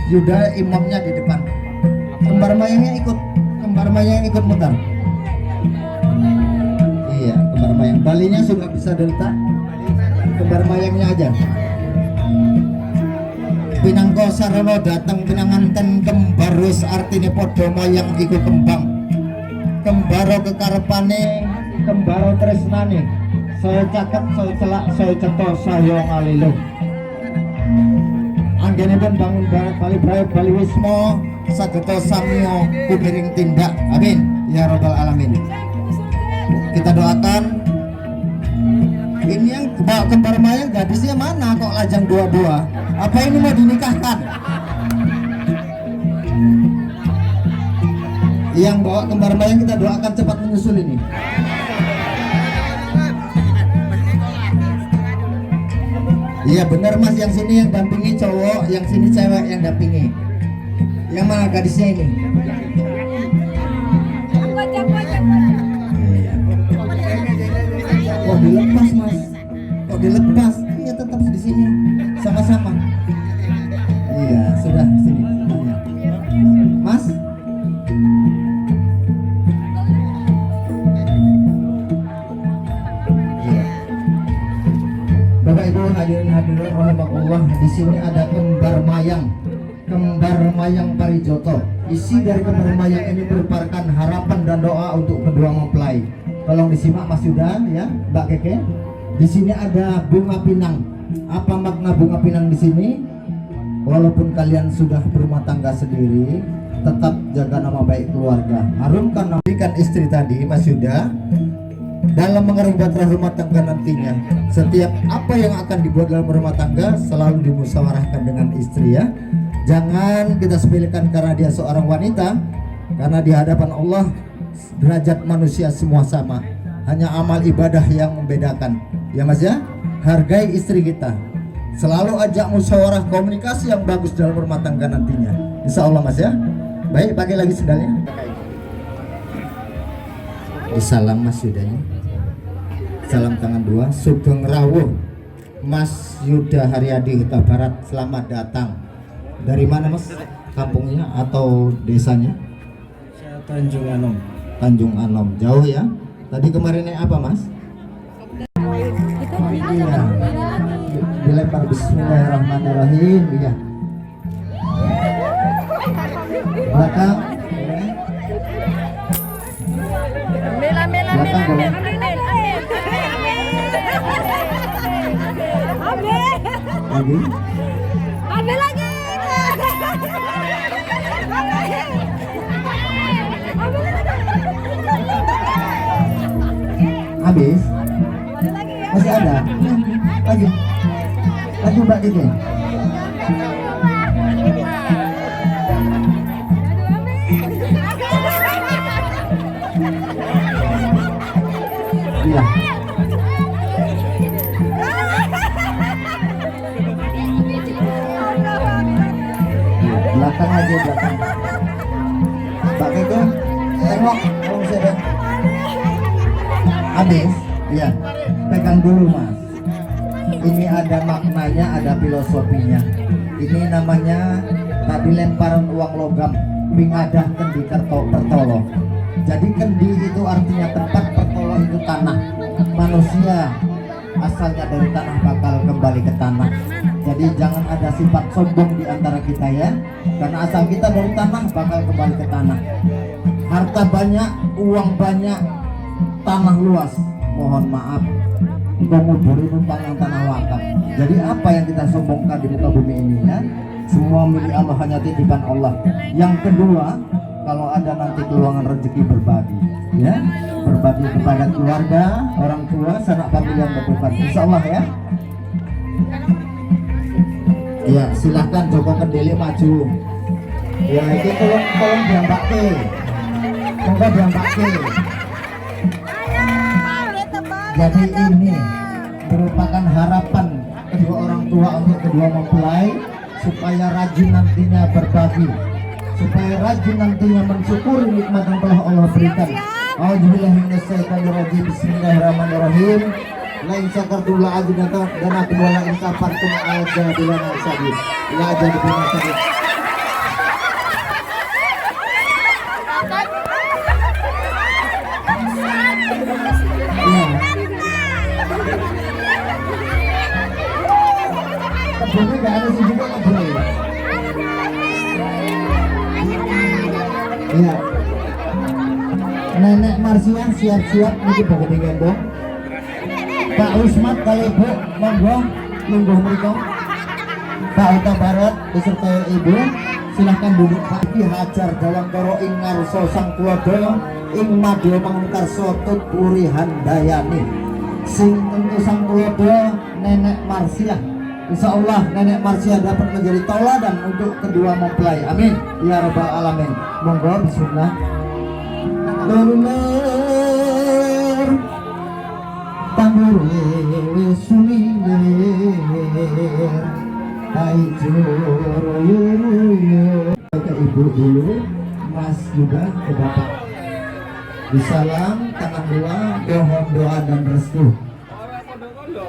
Yuda imamnya di depan. Kembar mayangnya ikut mutar. Iya, kembar mayang. Balinya sudah bisa diletak. Kembar mayangnya aja. Pinangko sarana datang pinanganten kembarus artine padha mayang iku kembang. Kembaro kekarepane, kembaro tresnane. Saya caket, saya celak, saya ceto, saya ngaliluh. Anggenipun bangun bali brayut bali wismo sageta samyo kumiring tindak. Amin ya rabbal alamin. Kita doakan. Ini yang bawa kembar mayang gadisnya mana kok lajang dua-dua? Apa ini mau dinikahkan? Yang bawa kembar mayang kita doakan cepat menyusul ini. Iya benar mas, yang sini yang dampingi cowok, yang sini cewek yang dampingi. Yang mana gadisnya ini? Kok dilepas mas? Kok dilepas? Iya tetap di sini sama-sama. Iya sudah sini. Mas. Bapak Ibu hadirin hadirat rahimakumullah, di sini ada kembar mayang Parijoto. Isi dari kembar mayang ini merupakan harapan dan doa untuk kedua mempelai. Tolong disimak Mas Yuda ya, Mbak Keke. Di sini ada bunga pinang. Apa makna bunga pinang di sini? Walaupun kalian sudah berumah tangga sendiri, tetap jaga nama baik keluarga. Harumkan nama istri tadi Mas Yuda. Dalam mengarungi bahtera rumah tangga nantinya, setiap apa yang akan dibuat dalam rumah tangga selalu dimusyawarahkan dengan istri ya. Jangan kita sepelekan karena dia seorang wanita, karena di hadapan Allah derajat manusia semua sama. Hanya amal ibadah yang membedakan. Ya Mas ya, hargai istri kita. Selalu ajak musyawarah komunikasi yang bagus dalam rumah tangga nantinya. Insya Allah Mas ya. Baik, pakai lagi sendalnya. Salam Mas Yudanya. Salam tangan dua. Sugeng Rawuh Mas Yuda Haryadi Huta Barat, selamat datang. Dari mana Mas? Kampungnya atau desanya? Saya Tanjung Anom. Tanjung Anom, jauh ya. Tadi kemarinnya apa Mas? Iya. Dilempar bismillahirrahmanirrahim. Iya. Belakang. Belakang boleh. Lagi. Ambil lagi. Habis. Masih ada. Lagi. Lagi Mbak Kiki. Iya. Belakang aja belakang. Mbak Kiki, tengok kalau bisa deh. Habis, iya. Pegang dulu Mas. Ini ada maknanya, ada filosofinya. Ini namanya tadi lemparan uang logam, pingadah kendi pertolo. Jadi kendi itu artinya tempat, pertolo itu tanah. Manusia asalnya dari tanah bakal kembali ke tanah. Jadi jangan ada sifat sombong di antara kita ya. Karena asal kita dari tanah bakal kembali ke tanah. Harta banyak, uang banyak, tanah luas. Mohon maaf, nguburi numpang yang tanah wakaf. Jadi apa yang kita sombongkan di muka bumi ini ya? Semua milik Allah, hanya titipan Allah. Yang kedua, kalau ada nanti keluangan rezeki berbagi ya, berbagi kepada keluarga, orang tua, sanak famili yang berbeban, insya Allah ya. Ya silahkan Joko Kendele maju. Ya itu tolong diambakke, monggo diambakke. Jadi ini merupakan harapan kedua orang tua untuk kedua mempelai supaya rajin nantinya berbagi, supaya rajin nantinya mensyukuri nikmat yang telah Allah berikan. Auzubillahiminasyaitonirrajim. Bismillahirrahmanirrahim. Lain syakartum la azidannakum dan aku wala in kafartum aja bila nasabi. La aja bila nasabi. Tapi gak ada sih juga ngobrol. Iya. Nenek Marsia siap-siap ini bagian digendong. Pak Usmat kalau ibu monggo nunggu mereka. Pak Ota Barat beserta ibu silahkan duduk. Pak Ki Hajar dalam koro ing ngarso sang kuwada ing madya mangkarsa tuturi handayani. Sing tentu sang kuwada Nenek Marsia. Insya Allah Nenek Marsia dapat menjadi tauladan untuk kedua mempelai. Amin ya rabbal alamin. Monggo bismillah. Luler tambur suliler taijur ke ibu dulu, mas juga ke bapak. Disalam tangan dua, mohon doa dan restu.